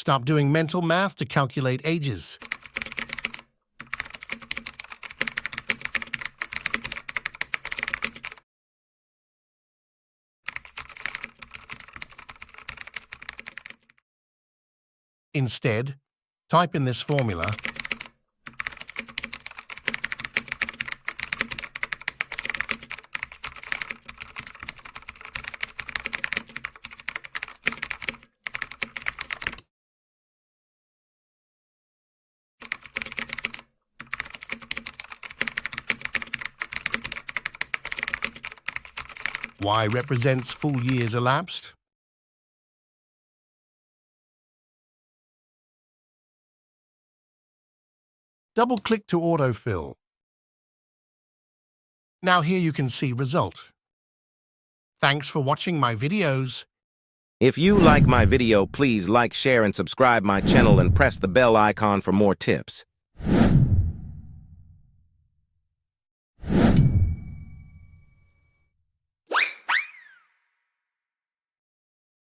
Stop doing mental math to calculate ages. Instead, type in this formula . Y represents full years elapsed. Double-click to autofill. Now here you can see result. Thanks for watching my videos. If you like my video, please like, share, and subscribe my channel and press the bell icon for more tips.